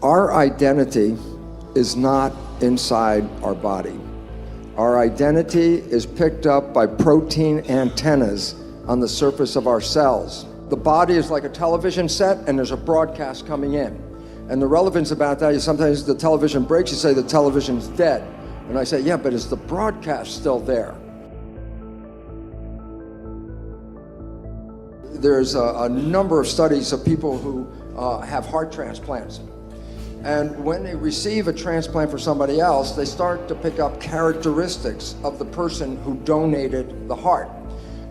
Our identity is not inside our body. Our identity is picked up by protein antennas on the surface of our cells. The body is like a television set, and there's a broadcast coming in. And the relevance about that is sometimes the television breaks, you say the television's dead. And I say, yeah, but is the broadcast still there? There's a number of studies of people who have heart transplants. And when they receive a transplant for somebody else, they start to pick up characteristics of the person who donated the heart.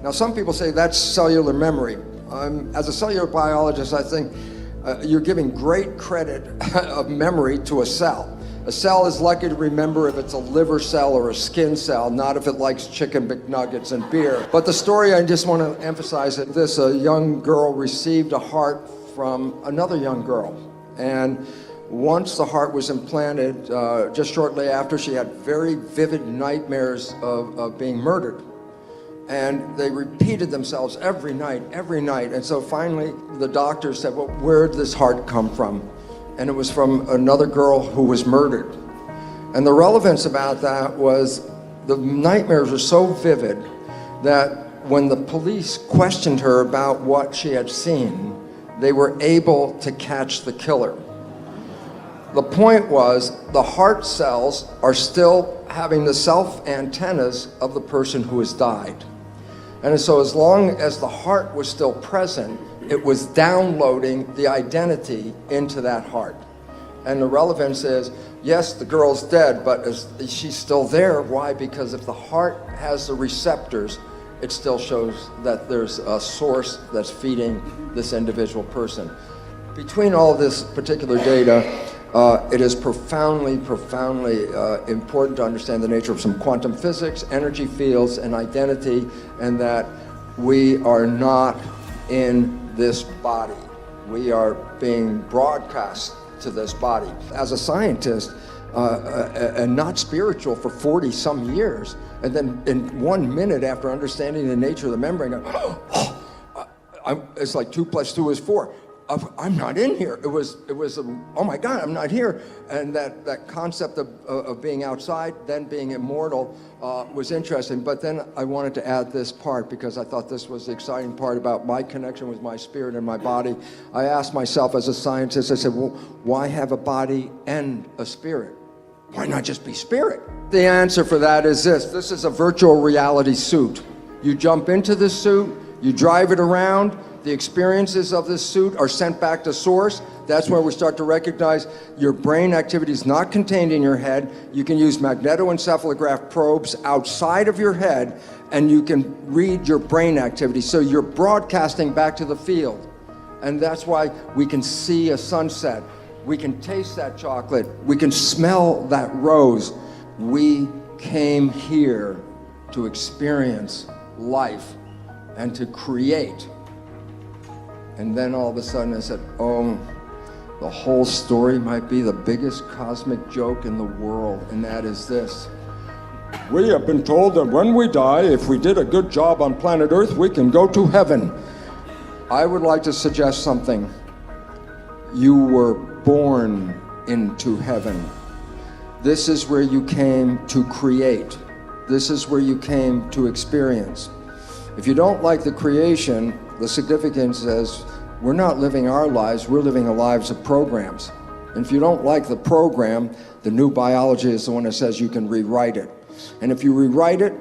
Now, some people say that's cellular memory. As a cellular biologist, I think you're giving great credit of memory to a cell. A cell is lucky to remember if it's a liver cell or a skin cell, not if it likes chicken McNuggets and beer. But the story I just want to emphasize is this: a young girl received a heart from another young girl. And once the heart was implanted, just shortly after, she had very vivid nightmares of being murdered. And they repeated themselves every night. And so finally, the doctor said, well, where did this heart come from? And it was from another girl who was murdered. And the relevance about that was the nightmares were so vivid that when the police questioned her about what she had seen, they were able to catch the killer. The point was, the heart cells are still having the self antennas of the person who has died. And so as long as the heart was still present, it was downloading the identity into that heart. And the relevance is, yes, the girl's dead, but she's still there. Why? Because if the heart has the receptors, it still shows that there's a source that's feeding this individual person. Between all this particular data, it is profoundly important to understand the nature of some quantum physics, energy fields, and identity, and that we are not in this body. We are being broadcast to this body. As a scientist, and not spiritual for 40 some years, and then in 1 minute after understanding the nature of the membrane, it's like 2 + 2 is 4. I'm not in here. It was oh my God, I'm not here. And that concept of being outside, then being immortal, was interesting. But then I wanted to add this part because I thought this was the exciting part about my connection with my spirit and my body. I asked myself as a scientist, I said, well, why have a body and a spirit? Why not just be spirit? The answer for that is this. This is a virtual reality suit. You jump into this suit, you drive it around, the experiences of this suit are sent back to source. That's where we start to recognize your brain activity is not contained in your head. You can use magnetoencephalograph probes outside of your head, and you can read your brain activity. So you're broadcasting back to the field. And that's why we can see a sunset. We can taste that chocolate. We can smell that rose. We came here to experience life and to create. And then all of a sudden I said, oh, the whole story might be the biggest cosmic joke in the world, and that is this. We have been told that when we die, if we did a good job on planet Earth, we can go to heaven. I would like to suggest something. You were born into heaven. This is where you came to create. This is where you came to experience. If you don't like the creation, the significance is we're not living our lives, we're living the lives of programs. And if you don't like the program, the new biology is the one that says you can rewrite it. And if you rewrite it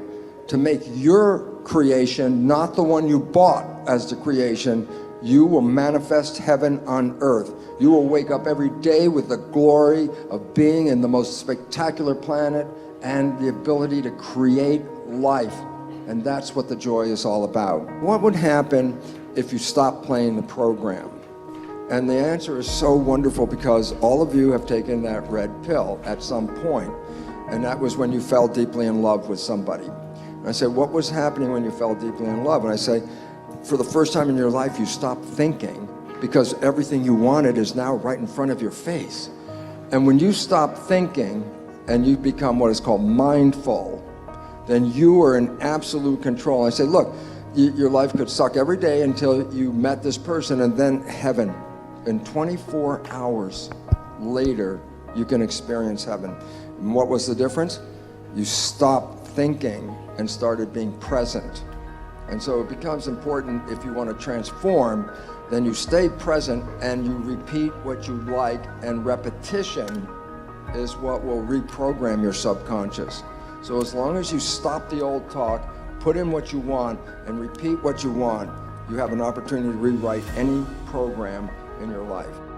to make your creation not the one you bought as the creation, you will manifest heaven on earth. You will wake up every day with the glory of being in the most spectacular planet and the ability to create life. And that's what the joy is all about. What would happen if you stopped playing the program? And the answer is so wonderful because all of you have taken that red pill at some point, and that was when you fell deeply in love with somebody. And I said, what was happening when you fell deeply in love? And I say, for the first time in your life, you stopped thinking because everything you wanted is now right in front of your face. And when you stop thinking and you become what is called mindful, then you are in absolute control. I say, look, your life could suck every day until you met this person, and then heaven. In 24 hours, later, you can experience heaven. And what was the difference? You stopped thinking and started being present. And so it becomes important, if you want to transform, then you stay present and you repeat what you like, and repetition is what will reprogram your subconscious. So as long as you stop the old talk, put in what you want, and repeat what you want, you have an opportunity to rewrite any program in your life.